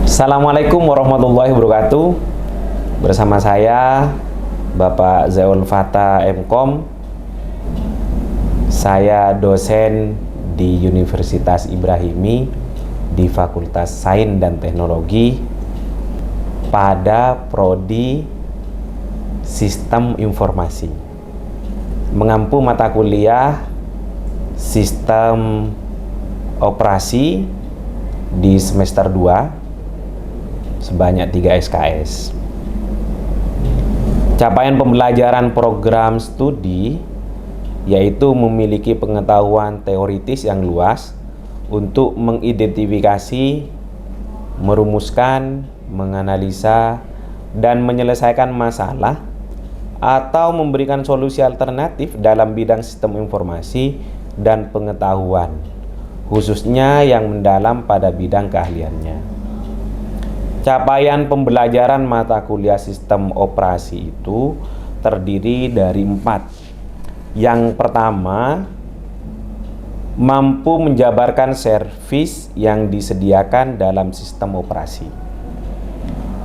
Assalamualaikum warahmatullahi wabarakatuh. Bersama saya Bapak Zaul Fata MKom. Saya dosen di Universitas Ibrahimi di Fakultas Sains dan Teknologi pada prodi Sistem Informasi. Mengampu mata kuliah Sistem Operasi di semester 2 sebanyak 3 SKS. Capaian pembelajaran program studi yaitu memiliki pengetahuan teoritis yang luas untuk mengidentifikasi, merumuskan, menganalisa, dan menyelesaikan masalah atau memberikan solusi alternatif dalam bidang sistem informasi dan pengetahuan, khususnya yang mendalam pada bidang keahliannya. Capaian pembelajaran mata kuliah sistem operasi itu terdiri dari 4. Yang pertama, mampu menjabarkan servis yang disediakan dalam sistem operasi.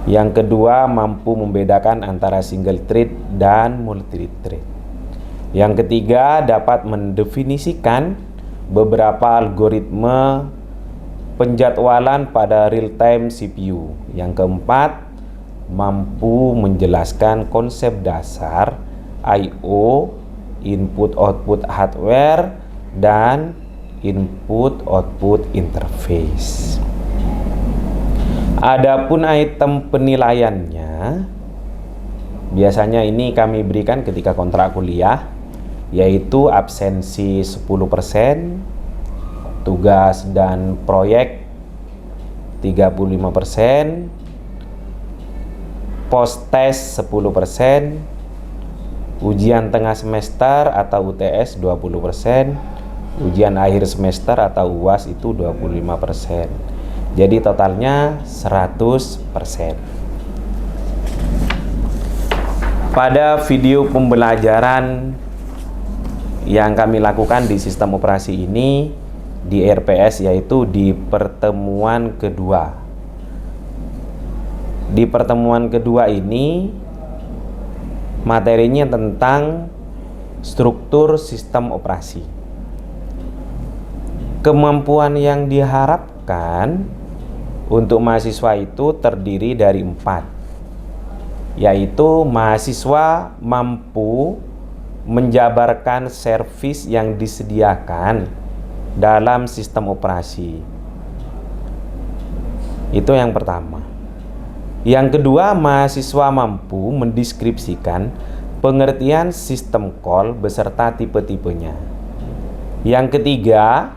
Yang kedua, mampu membedakan antara single thread dan multi thread. Yang ketiga, dapat mendefinisikan beberapa algoritma penjadwalan pada real-time CPU. Yang keempat, mampu menjelaskan konsep dasar I/O, input-output hardware, dan input-output interface. Adapun item penilaiannya, biasanya ini kami berikan ketika kontrak kuliah, yaitu absensi 10%, tugas dan proyek 35%, post-test 10%, ujian tengah semester atau UTS 20%, ujian akhir semester atau UAS itu 25%. Jadi totalnya 100%. Pada video pembelajaran yang kami lakukan di sistem operasi ini di RPS, yaitu di pertemuan kedua. Di pertemuan kedua ini materinya tentang struktur sistem operasi. Kemampuan yang diharapkan untuk mahasiswa itu terdiri dari 4, yaitu mahasiswa mampu menjabarkan servis yang disediakan dalam sistem operasi. Itu yang pertama. Yang kedua, mahasiswa mampu mendeskripsikan pengertian sistem call beserta tipe-tipenya. Yang ketiga,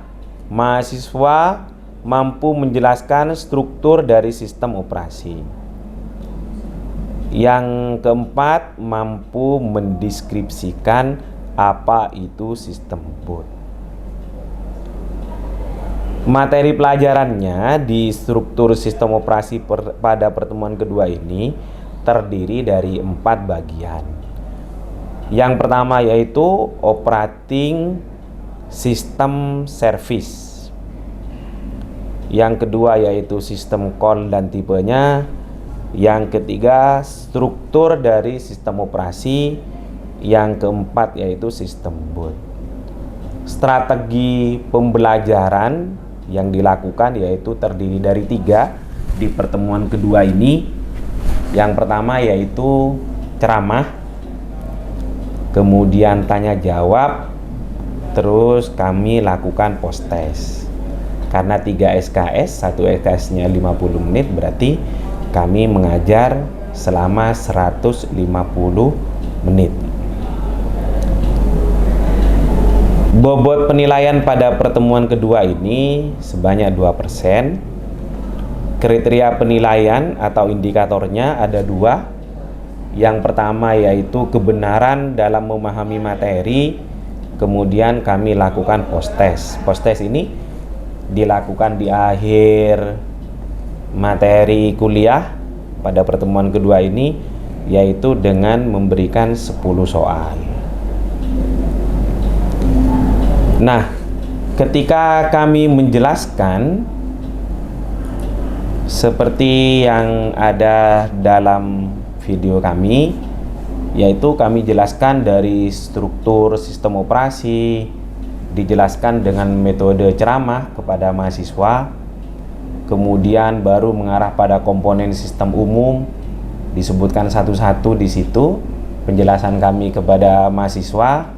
mahasiswa mampu menjelaskan struktur dari sistem operasi. Yang keempat, mampu mendeskripsikan apa itu sistem boot. Materi pelajarannya di struktur sistem operasi pada pertemuan kedua ini terdiri dari 4 bagian. Yang pertama yaitu operating system service. Yang kedua yaitu sistem call dan tipenya. Yang ketiga, struktur dari sistem operasi. Yang keempat yaitu sistem boot. Strategi pembelajaran yang dilakukan yaitu terdiri dari 3 di pertemuan kedua ini. Yang pertama yaitu ceramah, kemudian tanya jawab, terus kami lakukan post test. Karena 3 SKS, 1 SKS-nya 50 menit, berarti kami mengajar selama 150 menit. Bobot penilaian pada pertemuan kedua ini sebanyak 2%. Kriteria penilaian atau indikatornya ada 2. Yang pertama yaitu kebenaran dalam memahami materi. Kemudian kami lakukan post test. Post test ini dilakukan di akhir materi kuliah pada pertemuan kedua ini, yaitu dengan memberikan 10 soal. Nah, ketika kami menjelaskan Seperti yang ada dalam video kami, yaitu kami jelaskan dari struktur sistem operasi, dijelaskan dengan metode ceramah kepada mahasiswa, kemudian baru mengarah pada komponen sistem umum, disebutkan satu-satu di situ penjelasan kami kepada mahasiswa.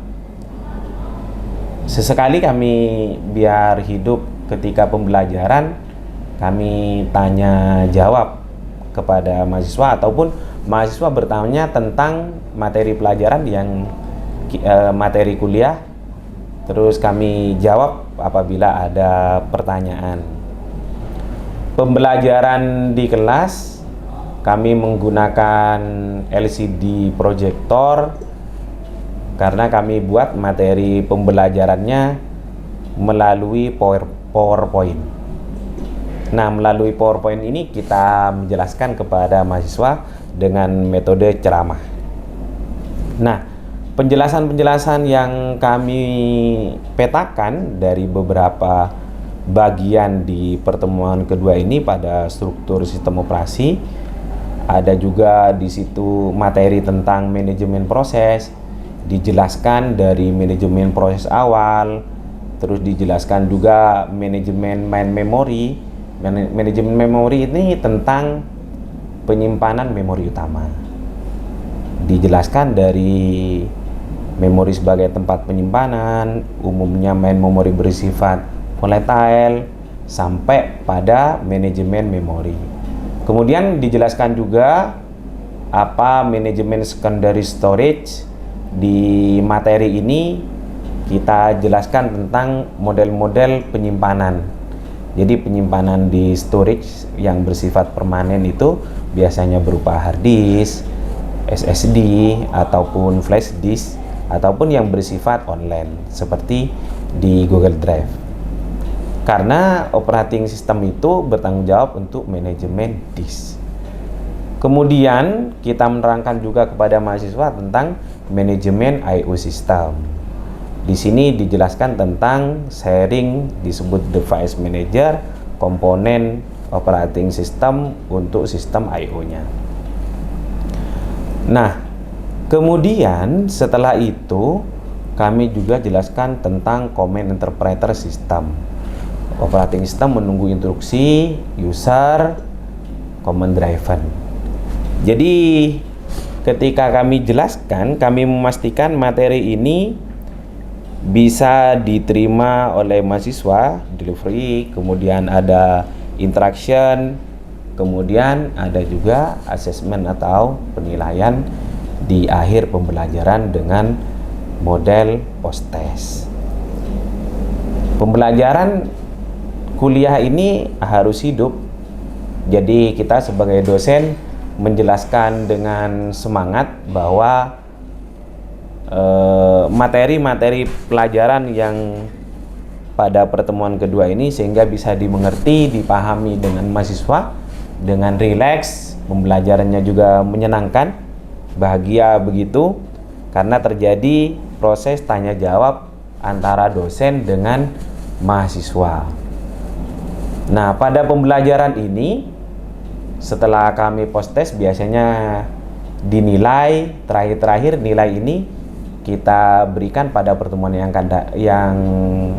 Sesekali kami biar hidup ketika pembelajaran, kami tanya jawab kepada mahasiswa ataupun mahasiswa bertanya tentang materi pelajaran yang materi kuliah, terus kami jawab apabila ada pertanyaan. Pembelajaran di kelas kami menggunakan LCD proyektor karena kami buat materi pembelajarannya melalui PowerPoint. Nah, melalui PowerPoint ini kita menjelaskan kepada mahasiswa dengan metode ceramah. Nah, penjelasan-penjelasan yang kami petakan dari beberapa bagian di pertemuan kedua ini pada struktur sistem operasi, ada juga di situ materi tentang manajemen proses, dijelaskan dari manajemen proses awal, terus dijelaskan juga manajemen main memory. Manajemen memori ini tentang penyimpanan memori utama. Dijelaskan dari memori sebagai tempat penyimpanan, umumnya main memori bersifat volatile, sampai pada manajemen memori. Kemudian dijelaskan juga apa manajemen secondary storage. Di materi ini kita jelaskan tentang model-model penyimpanan. Jadi penyimpanan di storage yang bersifat permanen itu biasanya berupa hard disk, SSD, ataupun flash disk, ataupun yang bersifat online seperti di Google Drive. Karena operating system itu bertanggung jawab untuk manajemen disk. Kemudian kita menerangkan juga kepada mahasiswa tentang manajemen I/O system. Di sini dijelaskan tentang sharing, disebut device manager, komponen operating system untuk sistem I/O-nya. Nah, kemudian setelah itu kami juga jelaskan tentang command interpreter system. Operating system menunggu instruksi user command driven. Jadi ketika kami jelaskan, kami memastikan materi ini bisa diterima oleh mahasiswa, delivery, kemudian ada interaction, kemudian ada juga assessment atau penilaian di akhir pembelajaran dengan model post-test. Pembelajaran kuliah ini harus hidup, jadi kita sebagai dosen menjelaskan dengan semangat bahwa materi-materi pelajaran yang pada pertemuan kedua ini sehingga bisa dimengerti, dipahami dengan mahasiswa dengan rileks, pembelajarannya juga menyenangkan, bahagia begitu, karena terjadi proses tanya jawab antara dosen dengan mahasiswa. Nah, pada pembelajaran ini setelah kami post test biasanya dinilai, terakhir nilai ini kita berikan pada pertemuan yang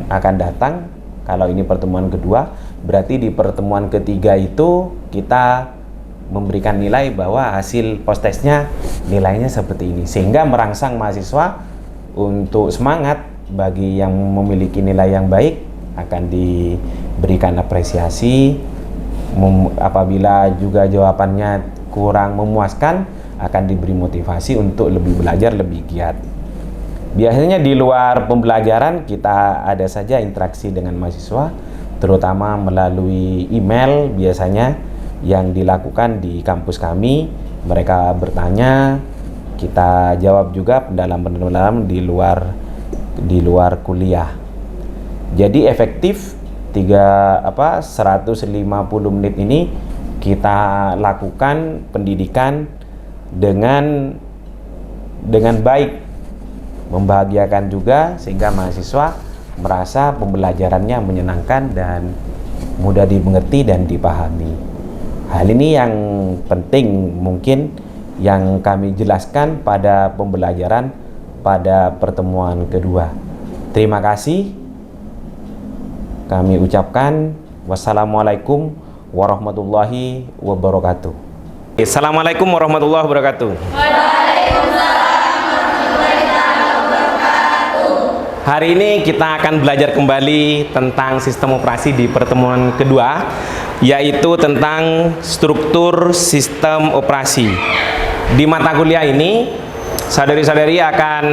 akan datang. Kalau ini pertemuan kedua, berarti di pertemuan ketiga itu kita memberikan nilai bahwa hasil post testnya nilainya seperti ini, sehingga merangsang mahasiswa untuk semangat. Bagi yang memiliki nilai yang baik akan diberikan apresiasi. Apabila juga jawabannya kurang memuaskan, akan diberi motivasi untuk lebih belajar, lebih giat. Biasanya di luar pembelajaran kita ada saja interaksi dengan mahasiswa, terutama melalui email biasanya yang dilakukan di kampus kami. Mereka bertanya, kita jawab juga pendalaman di luar kuliah. Jadi efektif 150 menit ini kita lakukan pendidikan dengan baik, membahagiakan juga, sehingga mahasiswa merasa pembelajarannya menyenangkan dan mudah dimengerti dan dipahami. Hal ini yang penting mungkin yang kami jelaskan pada pembelajaran pada pertemuan kedua. Terima kasih. Kami ucapkan wassalamualaikum warahmatullahi wabarakatuh. Assalamualaikum warahmatullahi wabarakatuh. Hari ini kita akan belajar kembali tentang sistem operasi di pertemuan kedua, yaitu tentang struktur sistem operasi. Di mata kuliah ini, saudari-saudari akan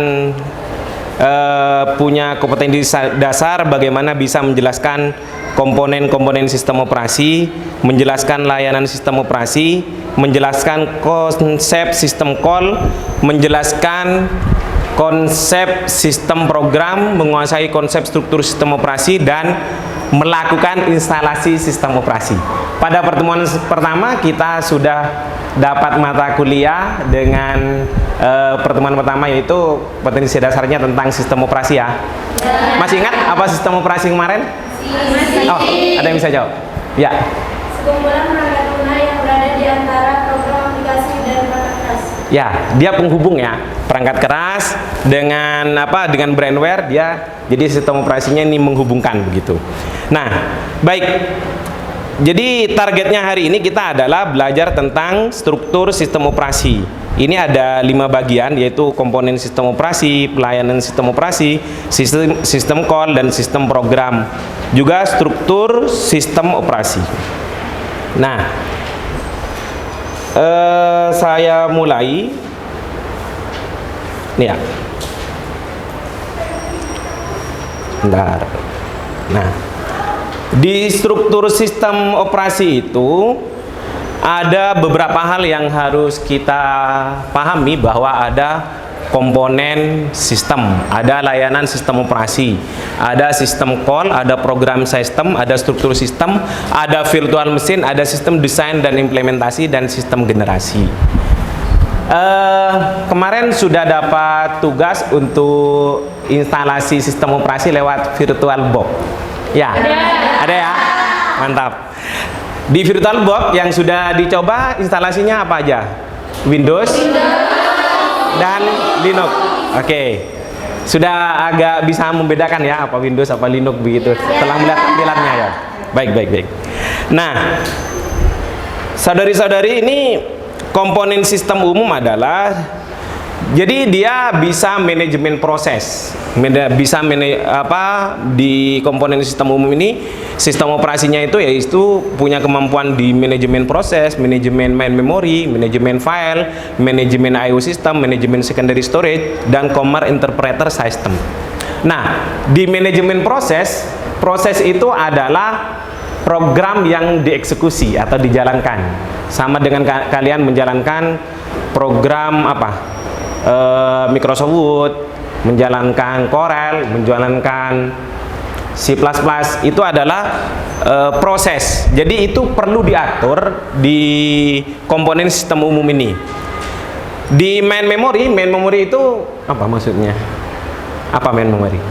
punya kompetensi dasar bagaimana bisa menjelaskan komponen-komponen sistem operasi, menjelaskan layanan sistem operasi, menjelaskan konsep sistem call, menjelaskan konsep sistem program, menguasai konsep struktur sistem operasi, dan melakukan instalasi sistem operasi. Pada pertemuan pertama kita sudah dapat mata kuliah dengan pertemuan pertama, yaitu potensi dasarnya tentang sistem operasi ya. Masih ingat apa sistem operasi kemarin? Oh, ada yang bisa jawab? Ya. Sekumpulan perangkat lunak yang berada di antara program aplikasi dan perangkat keras. Ya, dia penghubung ya, perangkat keras dengan apa? Dengan brainware, dia jadi sistem operasinya ini menghubungkan begitu. Nah, baik. Jadi targetnya hari ini kita adalah belajar tentang struktur sistem operasi. Ini ada 5 bagian, yaitu komponen sistem operasi, pelayanan sistem operasi, sistem call, dan sistem program. Juga struktur sistem operasi. Nah, saya mulai nih ya. Bentar. Nah, di struktur sistem operasi itu ada beberapa hal yang harus kita pahami, bahwa ada komponen sistem, ada layanan sistem operasi, ada sistem call, ada program sistem, ada struktur sistem, ada virtual mesin, ada sistem desain dan implementasi, dan sistem generasi. Kemarin sudah dapat tugas untuk instalasi sistem operasi lewat VirtualBox. Ya, ada ya, mantap. Di VirtualBox yang sudah dicoba instalasinya apa aja? Windows dan Linux. Oke. Sudah agak bisa membedakan ya apa Windows apa Linux begitu setelah melihat tampilannya ya. Baik. Nah, saudari-saudari, ini komponen sistem umum adalah, jadi dia bisa manajemen proses, bisa di komponen sistem umum ini, sistem operasinya yaitu punya kemampuan di manajemen proses, manajemen main memory, manajemen file, manajemen I/O system, manajemen secondary storage, dan command interpreter system. Nah, di manajemen proses itu adalah program yang dieksekusi atau dijalankan, sama dengan kalian menjalankan program Microsoft Word, menjalankan Corel, menjalankan C++, itu adalah proses. Jadi itu perlu diatur di komponen sistem umum ini. Di main memory itu apa maksudnya? Apa main memory?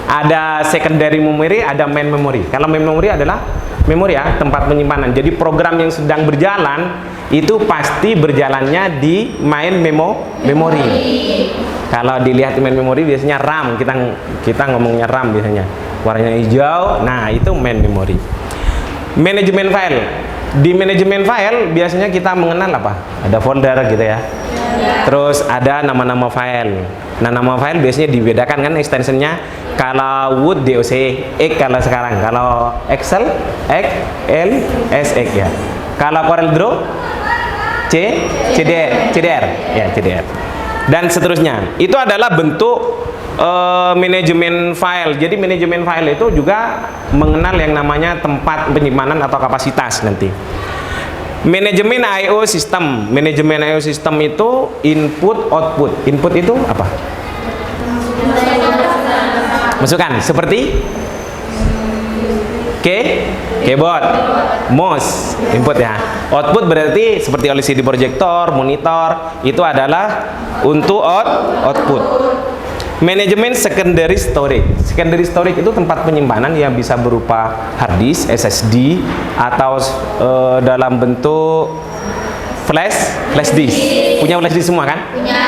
Ada secondary memory, ada main memory. Kalau main memory adalah memori ya, tempat penyimpanan. Jadi program yang sedang berjalan itu pasti berjalannya di main memory. Kalau dilihat main memory biasanya RAM, kita ngomongnya RAM biasanya, warnanya hijau. Nah, itu main memory. Manajemen file. Di manajemen file biasanya kita mengenal apa? Ada folder gitu ya. Terus ada nama-nama file. Nah, nama file biasanya dibedakan kan ekstensinya. Kalau Word DOC, X kalau sekarang. Kalau Excel, X, L, S, X ya. Kalau Corel Draw, CDR, ya CDR. Dan seterusnya. Itu adalah bentuk manajemen file. Jadi manajemen file itu juga mengenal yang namanya tempat penyimpanan atau kapasitas nanti. Manajemen I/O system. Manajemen I/O system itu input output. Input itu apa? Masukan seperti keyboard, mouse, input ya. Output berarti seperti LCD projector, monitor, itu adalah untuk output. Manajemen secondary storage. Secondary storage itu tempat penyimpanan yang bisa berupa hard disk, SSD, atau dalam bentuk flash disk. Punya flash disk semua kan? Punya.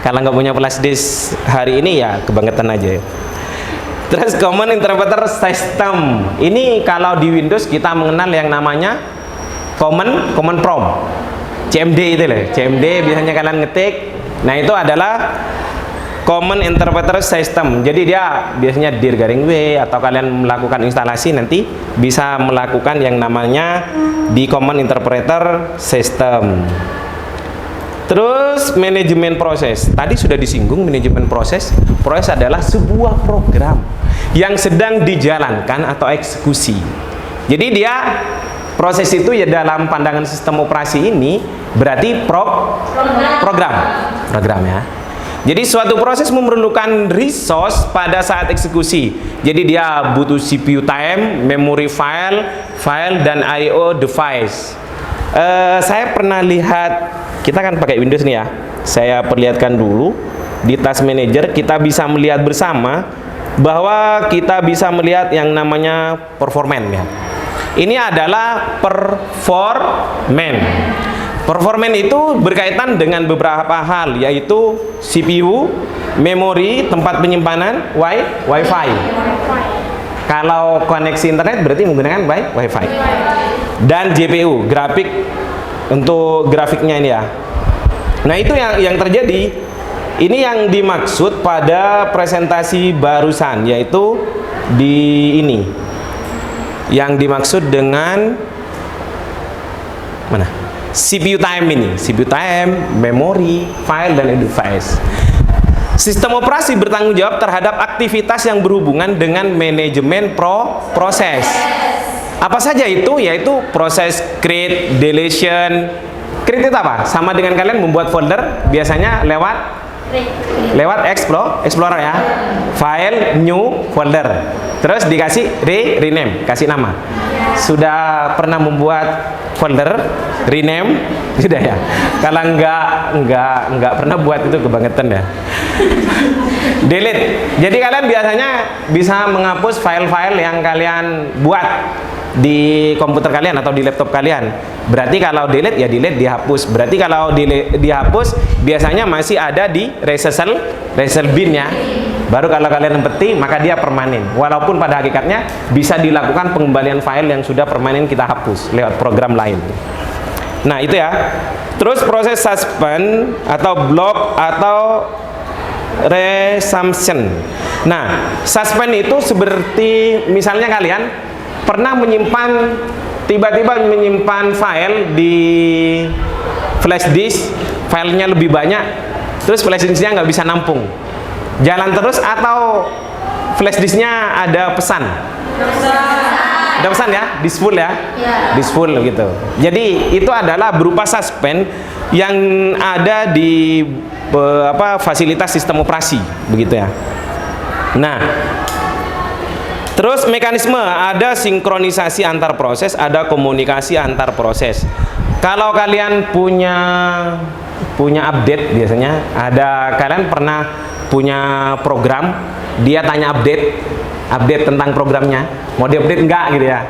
Kalau nggak punya flash disk hari ini ya kebangetan aja. Terus Common Interpreter System. Ini kalau di Windows kita mengenal yang namanya Common Prompt. CMD itu loh. CMD biasanya kalian ngetik. Nah, itu adalah Common Interpreter System. Jadi dia biasanya dir-W atau kalian melakukan instalasi nanti bisa melakukan yang namanya di Common Interpreter System. Terus manajemen proses. Tadi sudah disinggung manajemen proses. Proses adalah sebuah program yang sedang dijalankan atau eksekusi. Jadi dia proses itu ya dalam pandangan sistem operasi ini berarti program ya. Jadi suatu proses memerlukan resource pada saat eksekusi. Jadi dia butuh CPU time, memory file dan I/O device. Saya pernah lihat, kita kan pakai Windows nih ya. Saya perlihatkan dulu di Task Manager kita bisa melihat bersama bahwa kita bisa melihat yang namanya performance ya. Ini adalah performance. Performance itu berkaitan dengan beberapa hal, yaitu CPU, memori, tempat penyimpanan, Wi-Fi. Kalau koneksi internet berarti menggunakan Wi-Fi. Dan GPU, grafik untuk grafiknya ini ya. Nah, itu yang terjadi. Ini yang dimaksud pada presentasi barusan, yaitu di ini. Yang dimaksud dengan mana? CPU time ini, CPU time, memori, file, dan device. Sistem operasi bertanggung jawab terhadap aktivitas yang berhubungan dengan manajemen proses. Apa saja itu? Yaitu proses create, deletion. Create itu apa? Sama dengan kalian membuat folder, biasanya lewat Explorer ya. File, new folder. Terus dikasih rename, kasih nama. Sudah pernah membuat folder rename? Sudah ya. Kalau enggak pernah buat, itu kebangetan ya. Delete. Jadi kalian biasanya bisa menghapus file-file yang kalian buat di komputer kalian atau di laptop kalian. Berarti kalau delete ya delete, dihapus. Berarti kalau dihapus biasanya masih ada di recycle bin ya. Baru kalau kalian peti maka dia permanen. Walaupun pada hakikatnya bisa dilakukan pengembalian file yang sudah permanen kita hapus lewat program lain. Nah, itu ya. Terus proses suspend atau block atau resumption. Nah, suspend itu seperti misalnya kalian pernah tiba-tiba menyimpan file di flash disk, filenya lebih banyak, terus flash disknya nggak bisa nampung, jalan terus, atau flash disknya ada pesan ya, disk full ya, disk full gitu. Jadi itu adalah berupa suspend yang ada di fasilitas sistem operasi begitu ya. Nah, terus mekanisme, ada sinkronisasi antar proses, ada komunikasi antar proses. Kalau kalian punya update, biasanya kalian pernah punya program, dia tanya update tentang programnya, mau diupdate enggak gitu ya.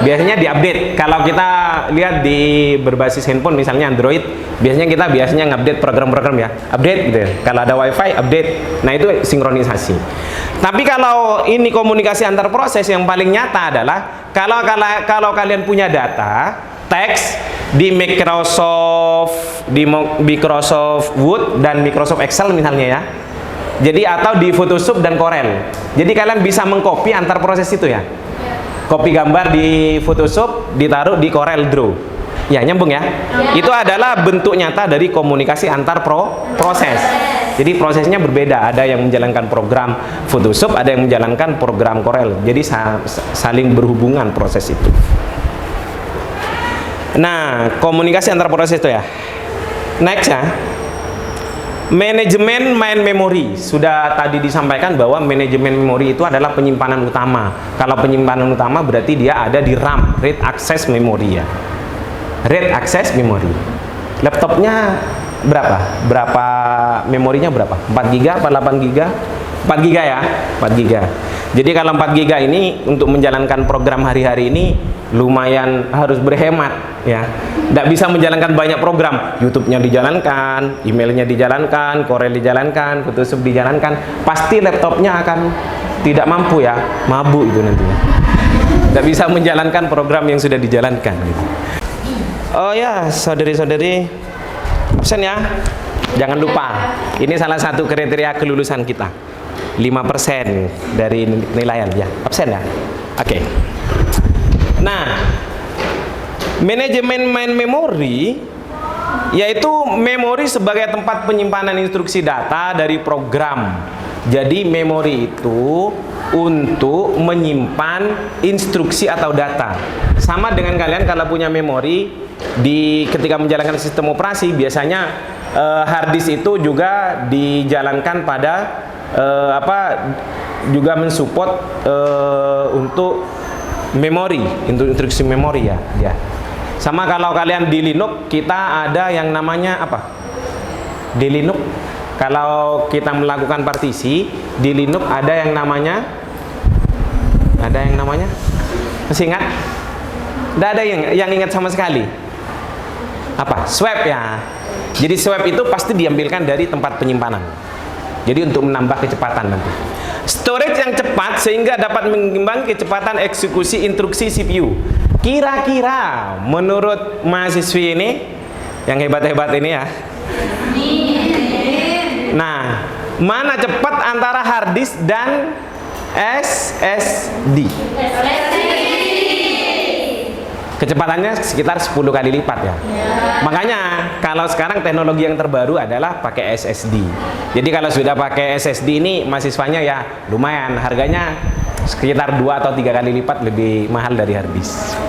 Biasanya diupdate. Kalau kita lihat di berbasis handphone misalnya Android, biasanya kita ngupdate program-program ya, update gitu ya. Kalau ada WiFi, update. Nah, itu sinkronisasi. Tapi kalau ini komunikasi antar proses, yang paling nyata adalah kalau kalian punya data teks di Microsoft Word dan Microsoft Excel misalnya ya. Jadi atau di Photoshop dan Corel. Jadi kalian bisa mengcopy antar proses itu ya. Copy gambar di Photoshop, ditaruh di Corel Draw. Ya, nyambung ya. Itu adalah bentuk nyata dari komunikasi antar proses. Jadi prosesnya berbeda. Ada yang menjalankan program Photoshop, ada yang menjalankan program Corel. Jadi saling berhubungan proses itu. Nah, komunikasi antar proses itu ya. Next ya. Manajemen main memori. Sudah tadi disampaikan bahwa manajemen memori itu adalah penyimpanan utama. Kalau penyimpanan utama berarti dia ada di RAM, Read Access Memory ya. Read Access Memory. Laptopnya Berapa memorinya berapa? 4 giga apa 8 giga? 4 giga ya, 4 giga. Jadi kalau 4 giga ini untuk menjalankan program hari-hari ini lumayan harus berhemat ya. Tidak bisa menjalankan banyak program. YouTube-nya dijalankan, emailnya dijalankan, Corel dijalankan, Photoshop dijalankan. Pasti laptopnya akan tidak mampu ya, mabuk itu nantinya. Tidak bisa menjalankan program yang sudah dijalankan gitu. Oh ya, saudari-saudari, absen ya. Jangan lupa, ini salah satu kriteria kelulusan kita. 5% dari nilaian ya, absen ya. Oke. Nah, manajemen main memori yaitu memori sebagai tempat penyimpanan instruksi data dari program. Jadi memori itu untuk menyimpan instruksi atau data. Sama dengan kalian kalau punya memori ketika menjalankan sistem operasi, biasanya hard disk itu juga dijalankan pada juga mensupport untuk memori, untuk instruksi memori ya. Sama kalau kalian di Linux, kita ada yang namanya apa? Di Linux, kalau kita melakukan partisi, di Linux ada yang namanya masih ingat? Tidak ada yang ingat sama sekali. Apa? Swap ya. Jadi swap itu pasti diambilkan dari tempat penyimpanan. Jadi untuk menambah kecepatan nanti. Storage yang cepat sehingga dapat mengimbangi kecepatan eksekusi instruksi CPU. Kira-kira menurut mahasiswi ini yang hebat-hebat ini ya. Nah, mana cepat antara hard disk dan SSD? Kecepatannya sekitar 10 kali lipat ya. Makanya kalau sekarang teknologi yang terbaru adalah pakai SSD. Jadi kalau sudah pakai SSD ini mahasiswanya ya lumayan, harganya sekitar 2 atau 3 kali lipat lebih mahal dari hard disk.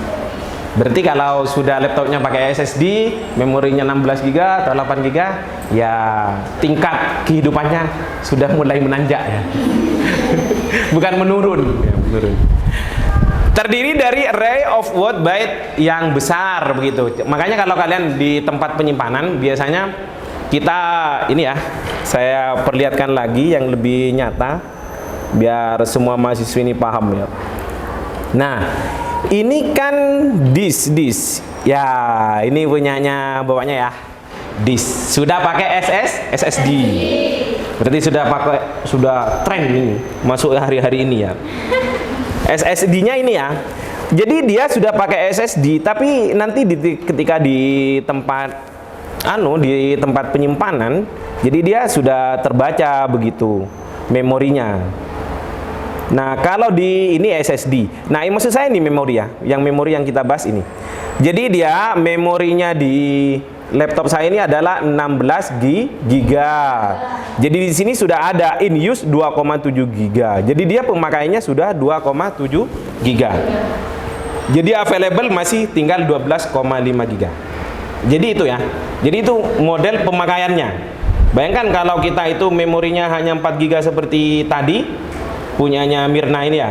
Berarti kalau sudah laptopnya pakai SSD, memorinya 16 GB atau 8 GB, ya tingkat kehidupannya sudah mulai menanjak ya. Bukan menurun, ya, menurun. Terdiri dari array of word byte yang besar begitu. Makanya kalau kalian di tempat penyimpanan biasanya kita ini ya, saya perlihatkan lagi yang lebih nyata biar semua mahasiswa ini paham ya. Nah, ini kan disk. Ya, ini punyanya bapaknya ya. Disk. Sudah pakai SSD. Berarti sudah tren ini masuk hari-hari ini ya. SSD-nya ini ya. Jadi dia sudah pakai SSD, tapi nanti ketika di tempat penyimpanan, jadi dia sudah terbaca begitu memorinya. Nah, kalau di ini SSD. Nah, maksud saya ini memori ya, yang memori yang kita bahas ini. Jadi dia memorinya di laptop saya ini adalah 16 GB. Jadi di sini sudah ada in use 2,7 GB. Jadi dia pemakaiannya sudah 2,7 GB. Jadi available masih tinggal 12,5 GB. Jadi itu ya. Jadi itu model pemakaiannya. Bayangkan kalau kita itu memorinya hanya 4 GB seperti tadi, punyanya Mirna ini ya.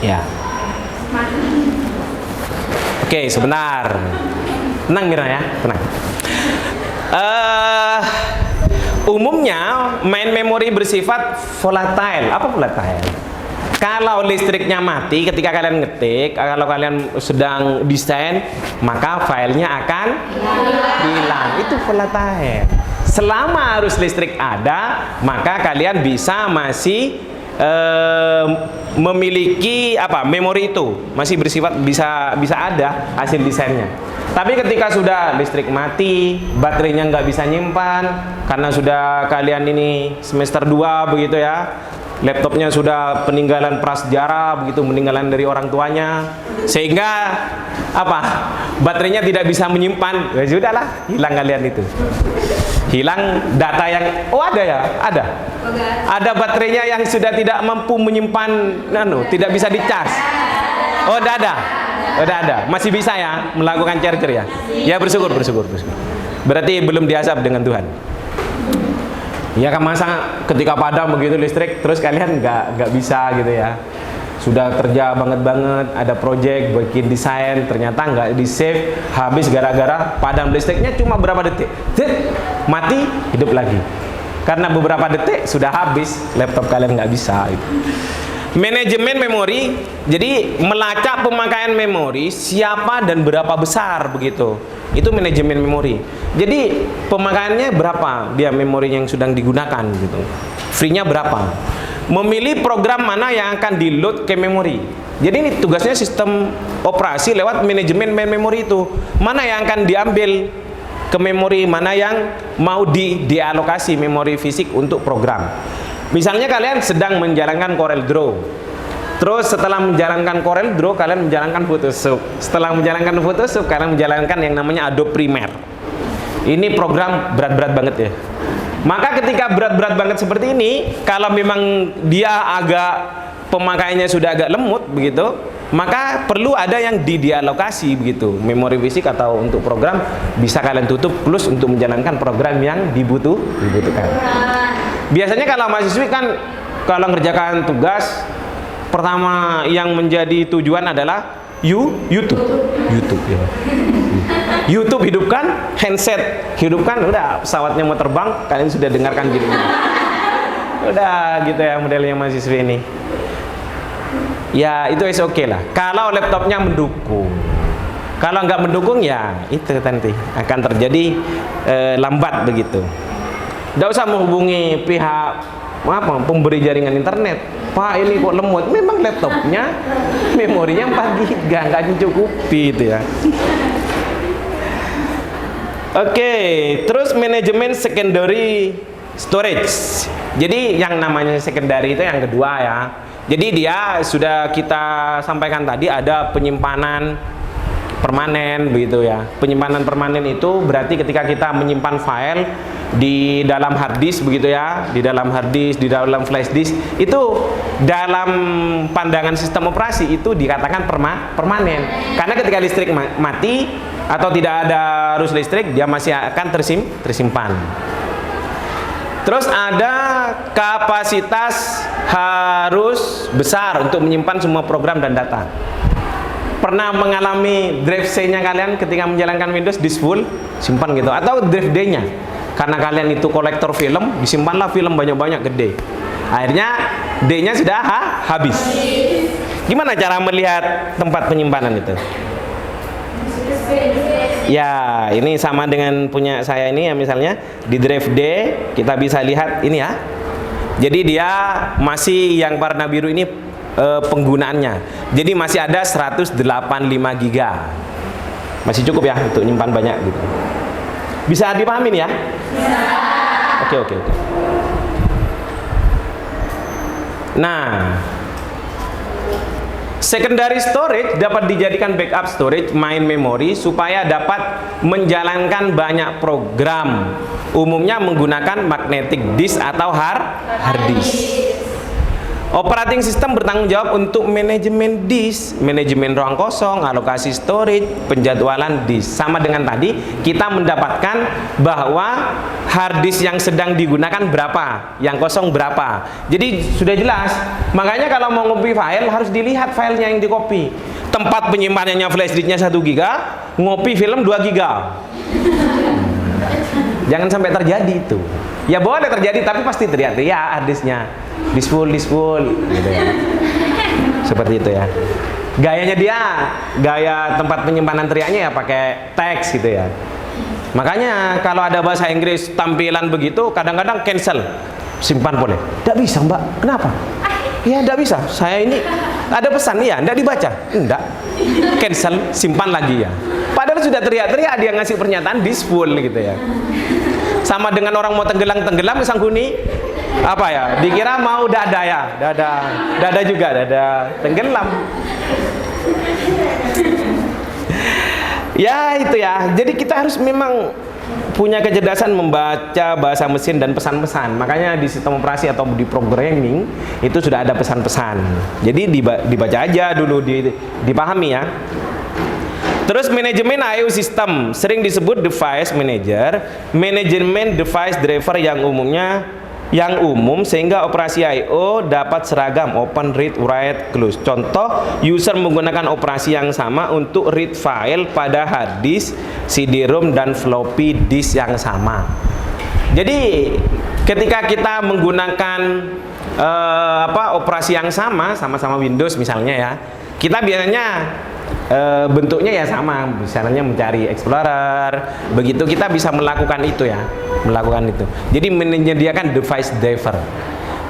Ya. Oke, sebentar. Tenang Mirna ya, tenang. Umumnya main memori bersifat volatile. Apa volatile? Kalau listriknya mati ketika kalian ngetik, kalau kalian sedang desain, maka filenya akan hilang. Itu volatile. Selama arus listrik ada, maka kalian bisa masih memiliki memori itu masih bersifat bisa ada hasil desainnya. Tapi ketika sudah listrik mati, baterainya nggak bisa nyimpan karena sudah kalian ini semester 2 begitu ya, laptopnya sudah peninggalan prasejarah begitu, meninggalan dari orang tuanya, sehingga baterainya tidak bisa menyimpan, ya sudahlah, hilang kalian itu. Hilang data yang ada baterainya yang sudah tidak mampu menyimpan, tidak bisa dicas. Udah ada, masih bisa ya melakukan charger ya. Ya bersyukur. Berarti belum diazab dengan Tuhan. Ya kan, masa ketika padam begitu listrik terus kalian nggak bisa gitu ya. sudah kerja banget, ada project, bikin desain, ternyata nggak di save, habis gara-gara padam listriknya cuma berapa detik, mati, hidup lagi. Karena beberapa detik sudah habis, laptop kalian nggak bisa. Manajemen memori, jadi melacak pemakaian memori siapa dan berapa besar begitu. Itu manajemen memori. Jadi pemakaiannya berapa dia memori yang sedang digunakan gitu. Free-nya berapa? Memilih program mana yang akan di-load ke memori. Jadi ini tugasnya sistem operasi lewat manajemen memori itu. Mana yang akan diambil ke memori, mana yang mau dialokasi memori fisik untuk program. Misalnya kalian sedang menjalankan CorelDRAW. Terus setelah menjalankan CorelDRAW, kalian menjalankan Photoshop. Setelah menjalankan Photoshop, kalian menjalankan yang namanya Adobe Premiere. Ini program berat-berat banget ya. Maka ketika berat-berat banget seperti ini, kalau memang dia agak pemakaiannya sudah agak lemut begitu, maka perlu ada yang dialokasi begitu. Memori fisik atau untuk program bisa kalian tutup plus untuk menjalankan program yang dibutuhkan. Biasanya kalau mahasiswi kan kalau ngerjakan tugas pertama yang menjadi tujuan adalah YouTube ya. YouTube hidupkan, handset hidupkan, udah pesawatnya mau terbang, kalian sudah dengarkan gitu. Udah gitu ya modelnya mahasiswi ini. Ya itu oke lah. Kalau laptopnya mendukung. Kalau nggak mendukung ya itu nanti akan terjadi lambat begitu. Nggak usah menghubungi pihak pemberi jaringan internet. Pak ini kok lemot. Memang laptopnya memorinya 4 GB nggak mencukupi itu ya. Oke, terus manajemen secondary storage. Jadi yang namanya secondary itu yang kedua ya. Jadi dia sudah kita sampaikan tadi ada penyimpanan permanen begitu ya. Penyimpanan permanen itu berarti ketika kita menyimpan file di dalam hard disk begitu ya, di dalam hard disk, di dalam flash disk, itu dalam pandangan sistem operasi itu dikatakan permanen. Karena ketika listrik mati atau tidak ada arus listrik, dia masih akan tersimpan. Terus ada kapasitas harus besar untuk menyimpan semua program dan data. Pernah mengalami drive C-nya kalian ketika menjalankan Windows disk full, simpan gitu, atau drive D-nya? Karena kalian itu kolektor film, disimpanlah film banyak-banyak gede. Akhirnya D-nya sudah habis. Gimana cara melihat tempat penyimpanan itu? Ya, ini sama dengan punya saya ini ya, misalnya di drive D kita bisa lihat ini ya. Jadi dia masih yang warna biru ini penggunaannya. Jadi masih ada 185 GB. Masih cukup ya untuk nyimpan banyak gitu. Bisa dipahamin ya? Bisa. Oke. Nah, secondary storage dapat dijadikan backup storage main memory supaya dapat menjalankan banyak program. Umumnya menggunakan magnetic disk atau hard disk. Operating system bertanggung jawab untuk manajemen disk, manajemen ruang kosong, alokasi storage, penjadwalan disk. Sama dengan tadi, kita mendapatkan bahwa hard disk yang sedang digunakan berapa, yang kosong berapa. Jadi sudah jelas. Makanya kalau mau ngopi file harus dilihat filenya yang di-copy. Tempat penyimpanannya flash disknya 1 GB, ngopi film 2 GB. Jangan sampai terjadi itu. Ya boleh terjadi, tapi pasti teriak-teriak hard disknya. Disk full gitu ya. Seperti itu ya. Gayanya dia, gaya tempat penyimpanan teriaknya ya pakai teks gitu ya. Makanya kalau ada bahasa Inggris tampilan begitu, kadang-kadang cancel. Simpan boleh. Tidak bisa mbak, kenapa? Ya tidak bisa, saya ini ada pesan ya, tidak dibaca. Enggak, cancel, simpan lagi ya. Padahal sudah teriak-teriak dia ngasih pernyataan disk full gitu ya. Sama dengan orang mau tenggelam Sangguni, apa ya, dikira mau dada ya, dada juga, dada tenggelam. Ya itu ya, jadi kita harus memang punya kecerdasan membaca bahasa mesin dan pesan-pesan. Makanya di sistem operasi atau di programming itu sudah ada pesan-pesan. Jadi dibaca aja dulu, dipahami ya. Terus manajemen I/O system sering disebut device manager, manajemen device driver yang umumnya yang umum sehingga operasi I/O dapat seragam open, read, write, close. Contoh, user menggunakan operasi yang sama untuk read file pada hard disk, CD-ROM dan floppy disk yang sama. Jadi ketika kita menggunakan operasi yang sama-sama Windows misalnya ya, kita biasanya bentuknya ya sama, misalnya mencari Explorer, begitu kita bisa melakukan itu ya, jadi menyediakan device driver.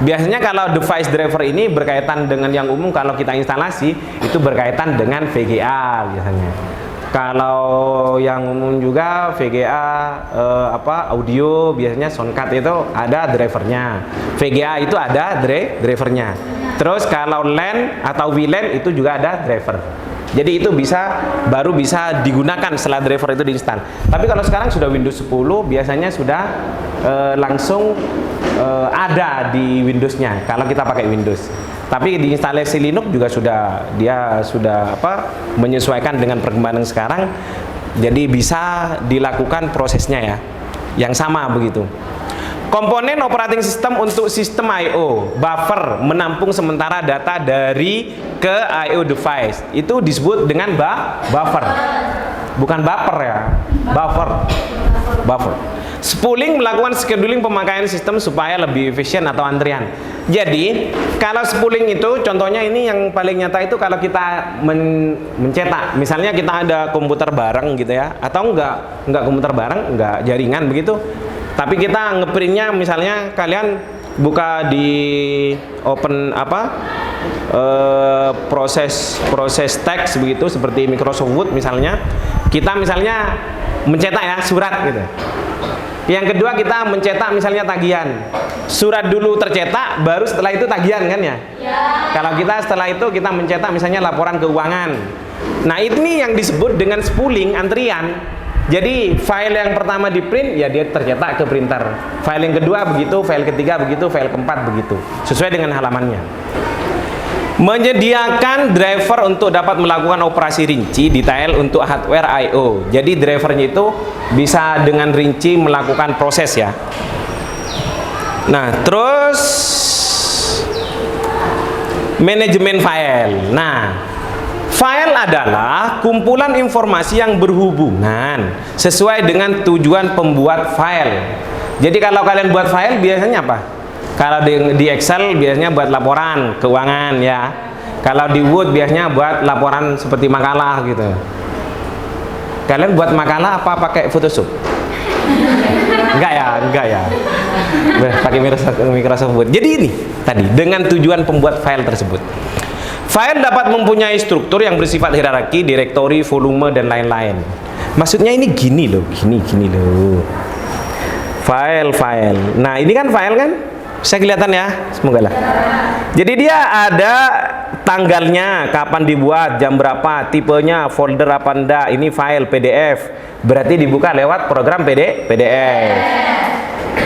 Biasanya kalau device driver ini berkaitan dengan yang umum, kalau kita instalasi itu berkaitan dengan VGA biasanya. Kalau yang umum juga VGA audio, biasanya Soundcard itu ada drivernya, VGA itu ada drivernya. Terus kalau LAN atau VLAN itu juga ada driver. Jadi itu baru bisa digunakan setelah driver itu diinstal. Tapi kalau sekarang sudah Windows 10 biasanya sudah langsung ada di Windowsnya kalau kita pakai Windows. Tapi di instalasi Linux juga sudah menyesuaikan dengan perkembangan sekarang. Jadi bisa dilakukan prosesnya ya, yang sama begitu. Komponen operating system untuk sistem I/O, buffer menampung sementara data dari ke I/O device. Itu disebut dengan buffer. Bukan baper ya, buffer. Spooling melakukan scheduling pemakaian sistem supaya lebih efisien atau antrian. Jadi, kalau spooling itu contohnya ini yang paling nyata itu kalau kita mencetak. Misalnya kita ada komputer bareng gitu ya, atau enggak komputer bareng, enggak jaringan begitu. Tapi kita ngeprintnya, misalnya kalian buka di open proses teks begitu seperti Microsoft Word misalnya, kita misalnya mencetak ya surat gitu. Yang kedua kita mencetak misalnya tagihan, surat dulu tercetak, baru setelah itu tagihan kan ya? Kalau kita setelah itu kita mencetak misalnya laporan keuangan. Nah ini yang disebut dengan spooling, antrian. Jadi file yang pertama di print ya dia tercetak ke printer, file yang kedua begitu, file ketiga begitu, file keempat begitu, sesuai dengan halamannya. Menyediakan driver untuk dapat melakukan operasi rinci detail untuk hardware I/O. Jadi drivernya itu bisa dengan rinci melakukan proses ya. Nah terus manajemen file. Nah, file adalah kumpulan informasi yang berhubungan sesuai dengan tujuan pembuat file. Jadi kalau kalian buat file biasanya apa? Kalau di Excel biasanya buat laporan keuangan ya. Kalau di Word biasanya buat laporan seperti makalah gitu. Kalian buat makalah apa pakai Photoshop? Enggak ya. Pakai Microsoft Word. Jadi ini tadi dengan tujuan pembuat file tersebut. File dapat mempunyai struktur yang bersifat hierarki, direktori, volume, dan lain-lain. Maksudnya ini gini loh. File. Nah ini kan file kan? Bisa kelihatan ya? Semoga lah. Jadi dia ada tanggalnya, kapan dibuat, jam berapa, tipenya, folder apa enggak. Ini file PDF. Berarti dibuka lewat program PDF.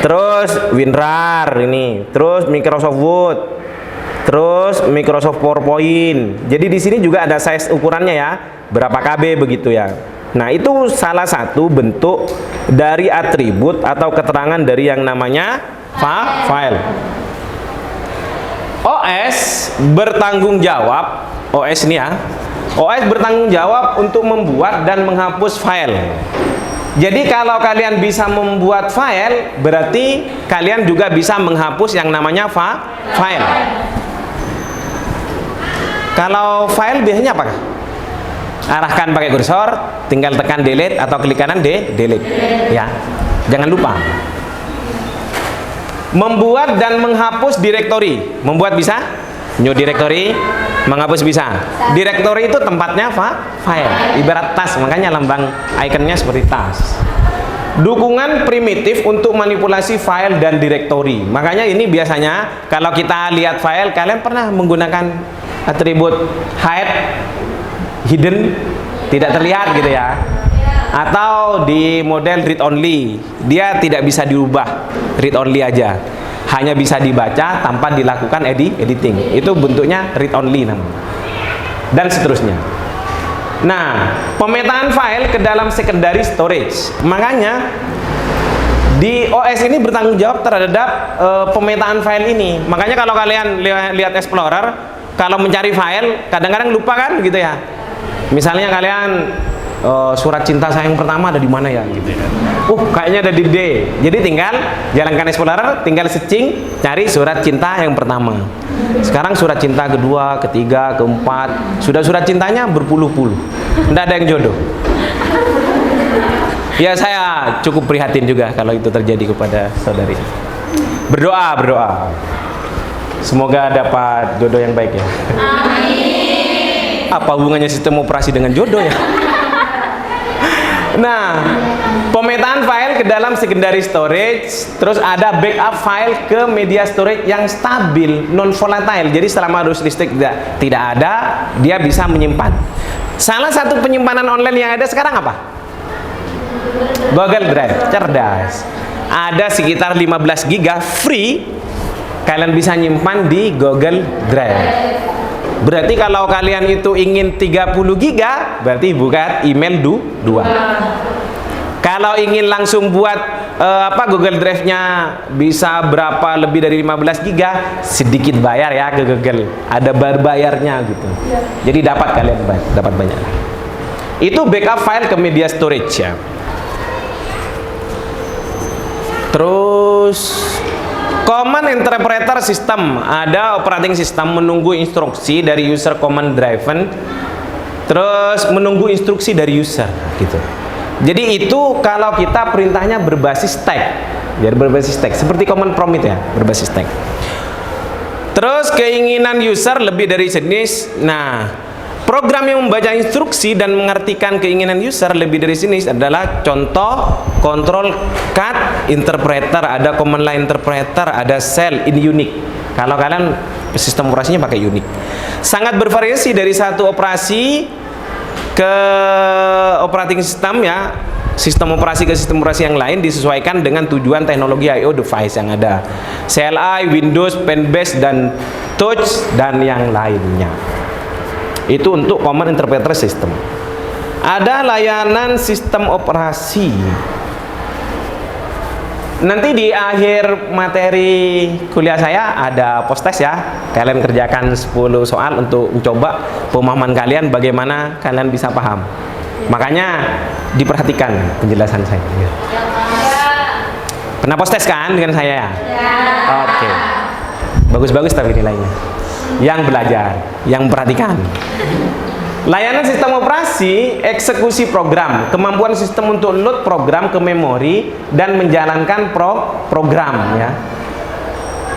Terus WinRAR ini, terus Microsoft Word, terus Microsoft PowerPoint. Jadi di sini juga ada size ukurannya ya, berapa KB begitu ya. Nah itu salah satu bentuk dari atribut atau keterangan dari yang namanya file. OS bertanggung jawab, OS ini ya, OS bertanggung jawab untuk membuat dan menghapus file. Jadi kalau kalian bisa membuat file, berarti kalian juga bisa menghapus yang namanya file. Kalau file biasanya apa? Arahkan pakai kursor, tinggal tekan delete atau klik kanan delete. Ya, jangan lupa. Membuat dan menghapus direktori. Membuat bisa? New directory, menghapus bisa. Direktori itu tempatnya file, ibarat tas, makanya lambang ikonnya seperti tas. Dukungan primitif untuk manipulasi file dan direktori. Makanya ini biasanya kalau kita lihat file, kalian pernah menggunakan atribut hide, hidden, tidak terlihat gitu ya. Atau di model read only, dia tidak bisa diubah, read only aja, hanya bisa dibaca tanpa dilakukan editing. Itu bentuknya read only namanya, dan seterusnya. Nah, pemetaan file ke dalam secondary storage. Makanya Di OS ini bertanggung jawab terhadap pemetaan file ini. Makanya kalau kalian lihat Explorer, kalau mencari file kadang-kadang lupa kan gitu ya. Misalnya kalian surat cinta saya yang pertama ada di mana ya gitu ya. Kayaknya ada di D. Jadi tinggal jalankan Explorer, tinggal searching, cari surat cinta yang pertama. Sekarang surat cinta kedua, ketiga, keempat, sudah surat cintanya berpuluh-puluh. Tidak ada yang jodoh. Ya, saya cukup prihatin juga kalau itu terjadi kepada saudari. Berdoa. Semoga dapat jodoh yang baik ya. Amin. Apa hubungannya sistem operasi dengan jodoh ya? Nah, pemetaan file ke dalam secondary storage, terus ada backup file ke media storage yang stabil, non volatile. Jadi selama arus listrik tidak ada, dia bisa menyimpan. Salah satu penyimpanan online yang ada sekarang apa? Google Drive. Cerdas. Ada sekitar 15 GB free, kalian bisa nyimpan di Google Drive. Berarti kalau kalian itu ingin 30 GB, berarti buka email 2. Kalau ingin langsung buat Google Drive-nya bisa berapa lebih dari 15 GB, sedikit bayar ya ke Google. Ada bayarnya gitu. Jadi kalian dapat banyak. Itu backup file ke media storage ya. Terus command interpreter system, ada operating system menunggu instruksi dari user command driven, terus menunggu instruksi dari user gitu. Jadi itu kalau kita perintahnya berbasis tag, jadi berbasis tag seperti command prompt ya, berbasis tag. Terus keinginan user lebih dari jenis. Nah, program yang membaca instruksi dan mengartikan keinginan user lebih dari jenis adalah contoh control cat interpreter, ada command line interpreter, ada shell in unique. Kalau kalian sistem operasinya pakai unique. Sangat bervariasi dari satu operasi ke operating system ya. Sistem operasi ke sistem operasi yang lain disesuaikan dengan tujuan teknologi I/O device yang ada. CLI, Windows, pen-based dan touch dan yang lainnya. Itu untuk command interpreter system. Ada layanan sistem operasi. Nanti di akhir materi kuliah saya ada post test ya. Kalian kerjakan 10 soal untuk mencoba pemahaman kalian, bagaimana kalian bisa paham. Makanya diperhatikan penjelasan saya. Pernah post test kan dengan saya? Oke. Bagus-bagus tapi nilainya. Yang belajar, yang perhatikan. Layanan sistem operasi, eksekusi program, kemampuan sistem untuk load program ke memori dan menjalankan program ya.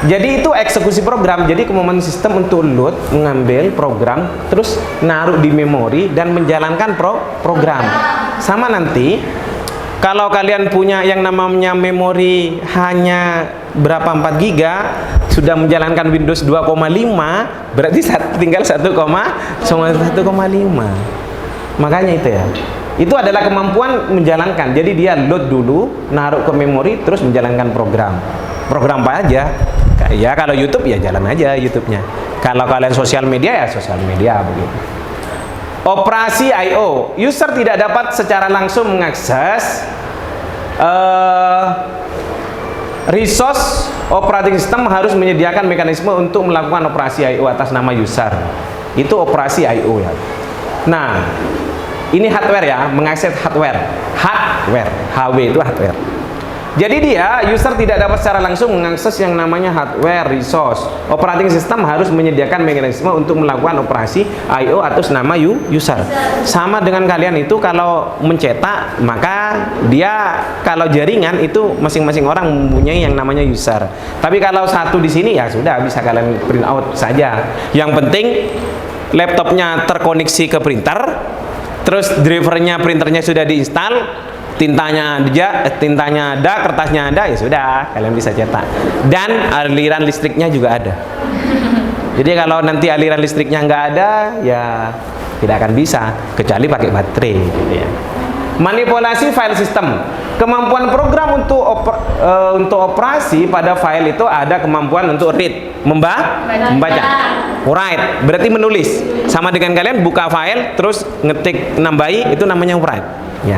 Jadi itu eksekusi program. Jadi kemampuan sistem untuk load, mengambil program, terus naruh di memori dan menjalankan program. Sama nanti kalau kalian punya yang namanya memori hanya berapa 4 GB, sudah menjalankan Windows 2,5, berarti tinggal 1,5. Makanya itu ya. Itu adalah kemampuan menjalankan. Jadi dia load dulu, naruh ke memori, terus menjalankan program. Program apa aja? Ya kalau YouTube ya jalan aja YouTube-nya. Kalau kalian sosial media ya sosial media begitu. Operasi I/O, user tidak dapat secara langsung mengakses resource operating system, harus menyediakan mekanisme untuk melakukan operasi I/O atas nama user. Itu operasi I/O ya. Nah, ini hardware ya, mengakses hardware. HW itu hardware. Jadi dia user tidak dapat secara langsung mengakses yang namanya hardware resource. Operating system harus menyediakan mekanisme untuk melakukan operasi I/O atas nama user. Sama dengan kalian itu kalau mencetak, maka dia kalau jaringan itu masing-masing orang mempunyai yang namanya user. Tapi kalau satu di sini ya sudah bisa kalian print out saja. Yang penting laptopnya terkoneksi ke printer, terus drivernya printernya sudah diinstal, tintanya ada, kertasnya ada, ya sudah kalian bisa cetak. Dan aliran listriknya juga ada. Jadi kalau nanti aliran listriknya nggak ada, ya tidak akan bisa kecuali pakai baterai gitu ya. Manipulasi file system, kemampuan program untuk operasi pada file itu ada kemampuan untuk read, membaca, write, berarti menulis. Sama dengan kalian buka file terus ngetik nambahi, itu namanya write ya.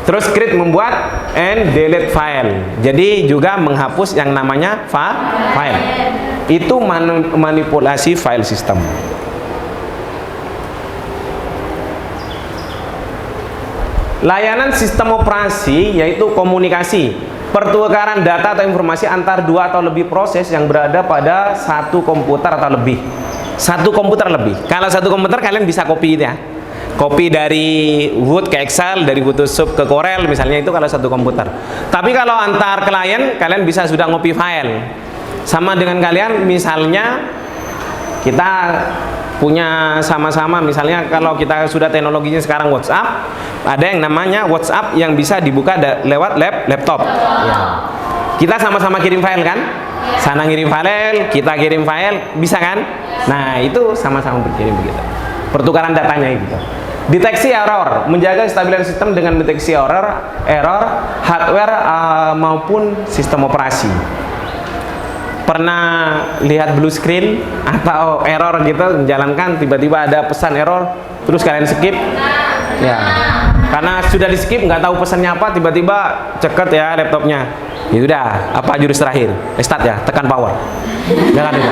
Terus create membuat and delete file. Jadi juga menghapus yang namanya file. Itu manipulasi file system. Layanan sistem operasi yaitu komunikasi, pertukaran data atau informasi antar dua atau lebih proses yang berada pada satu komputer atau lebih. Satu komputer lebih. Kalau satu komputer kalian bisa copy ya. Copy dari Word ke Excel, dari Photoshop ke Corel misalnya, itu kalau satu komputer. Tapi kalau antar klien, kalian bisa sudah ngopi file. Sama dengan kalian misalnya kita punya sama-sama, misalnya kalau kita sudah teknologinya sekarang WhatsApp, ada yang namanya WhatsApp yang bisa dibuka lewat laptop. Ya. Kita sama-sama kirim file kan? Sana ngirim file, kita kirim file, bisa kan? Nah, itu sama-sama berkirim begitu. Pertukaran datanya gitu. Deteksi error, menjaga kestabilan sistem dengan deteksi error hardware maupun sistem operasi. Pernah lihat blue screen atau error gitu, menjalankan tiba-tiba ada pesan error, terus kalian skip? Ya, karena sudah di skip, nggak tahu pesannya apa, tiba-tiba ceket ya laptopnya. Ya udah, apa jurus terakhir? Restart ya, tekan power. Jangan lupa.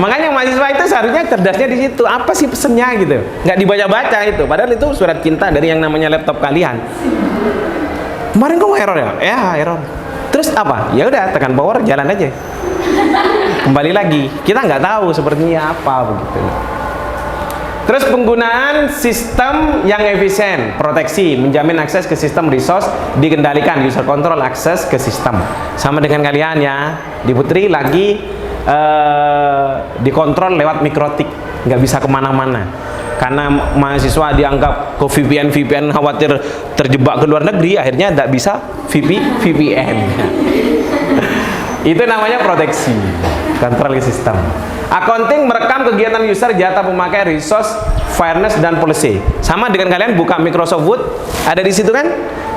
Makanya mahasiswa itu seharusnya cerdasnya di situ. Apa sih pesennya gitu? Nggak dibaca-baca itu. Padahal itu surat cinta dari yang namanya laptop kalian. Kemarin kamu error ya? Ya error. Terus apa? Ya udah, tekan power, jalan aja. Kembali lagi. Kita nggak tahu sepertinya apa begitu. Terus penggunaan sistem yang efisien, proteksi, menjamin akses ke sistem resource, dikendalikan, user control akses ke sistem. Sama dengan kalian ya, di Putri lagi dikontrol lewat mikrotik, nggak bisa kemana-mana. Karena mahasiswa dianggap ke VPN khawatir terjebak ke luar negeri, akhirnya nggak bisa VPN. Itu namanya proteksi, kontrol sistem. Accounting merekam kegiatan user, jatah pemakai, resource, fairness, dan policy. Sama dengan kalian buka Microsoft Word, ada di situ kan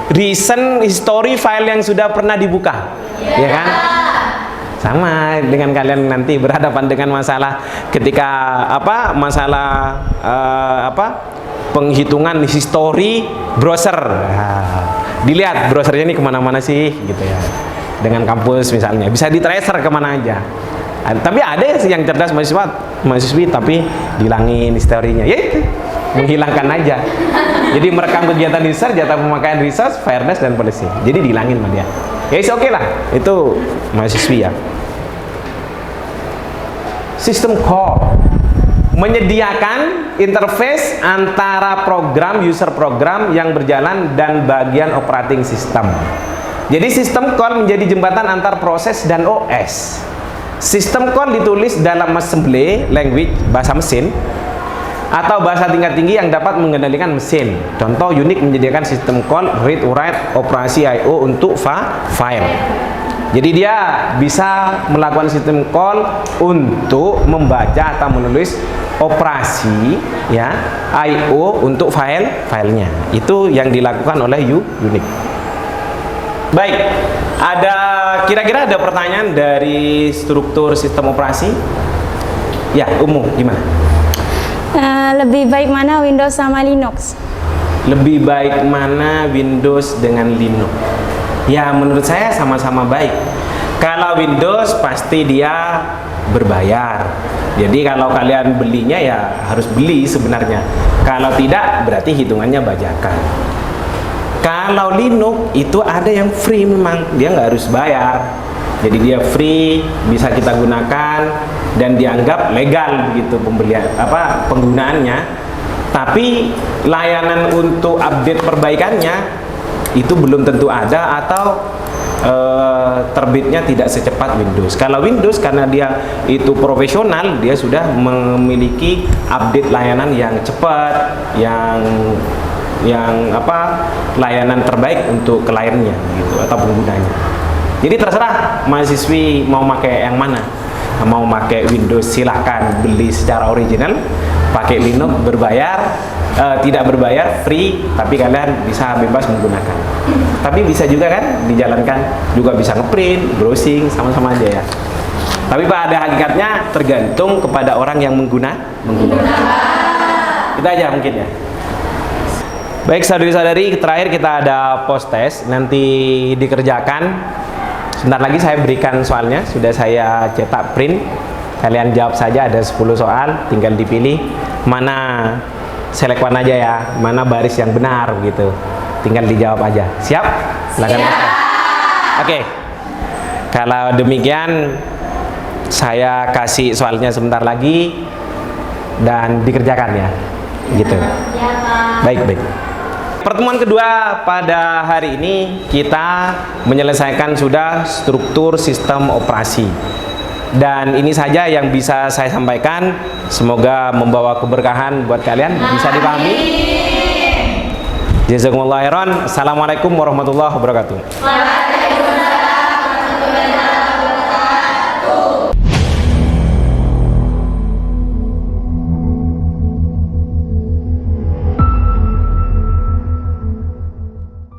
recent history file yang sudah pernah dibuka, ya kan? Sama dengan kalian nanti berhadapan dengan masalah ketika penghitungan history browser. Dilihat browsernya ini kemana-mana sih, gitu ya. Dengan kampus misalnya, bisa di-tracer kemana aja. Tapi ada yang cerdas mahasiswi tapi dihilangin historinya, ya itu menghilangkan aja. Jadi merekam kegiatan user, jatah pemakaian resource, fairness, dan policy. Jadi dihilangin sama dia. Ya oke lah, itu mahasiswi ya. Sistem call menyediakan interface antara program user program yang berjalan dan bagian operating system. Jadi sistem call menjadi jembatan antar proses dan OS. Sistem call ditulis dalam assembly language, bahasa mesin, atau bahasa tingkat tinggi yang dapat mengendalikan mesin. Contoh Unix menyediakan sistem call read write operasi I/O untuk file. Jadi dia bisa melakukan sistem call untuk membaca atau menulis operasi ya I/O untuk filenya. Itu yang dilakukan oleh Unix. Baik, kira-kira ada pertanyaan dari struktur sistem operasi? Ya, gimana? Lebih baik mana Windows sama Linux? Lebih baik mana Windows dengan Linux? Ya, menurut saya sama-sama baik. Kalau Windows pasti dia berbayar. Jadi kalau kalian belinya ya harus beli sebenarnya. Kalau tidak berarti hitungannya bajakan. Kalau Linux itu ada yang free, memang dia nggak harus bayar. Jadi dia free, bisa kita gunakan dan dianggap legal begitu penggunaannya. Tapi layanan untuk update perbaikannya itu belum tentu ada atau terbitnya tidak secepat Windows. Kalau Windows karena dia itu profesional, dia sudah memiliki update layanan yang cepat, yang layanan terbaik untuk kliennya gitu atau penggunanya. Jadi terserah mahasiswi mau pakai yang mana. Mau pakai Windows silahkan beli secara original, pakai Linux berbayar, tidak berbayar free, tapi kalian bisa bebas menggunakan. Tapi bisa juga kan dijalankan, juga bisa ngeprint, browsing, sama-sama aja ya. Tapi pada hakikatnya tergantung kepada orang yang menggunakan. Kita aja mungkin ya. Baik saudari-saudari, terakhir kita ada post test, nanti dikerjakan. Sebentar lagi saya berikan soalnya, sudah saya cetak print. Kalian jawab saja, ada 10 soal, tinggal dipilih mana select one aja ya, mana baris yang benar gitu. Tinggal dijawab aja. Siap? Silakan. Oke. Kalau demikian saya kasih soalnya sebentar lagi dan dikerjakan ya. Gitu. Baik. Pertemuan kedua pada hari ini kita menyelesaikan sudah struktur sistem operasi. Dan ini saja yang bisa saya sampaikan. Semoga membawa keberkahan buat kalian, bisa dipahami. Jazakumullah khairan. Assalamualaikum warahmatullahi wabarakatuh.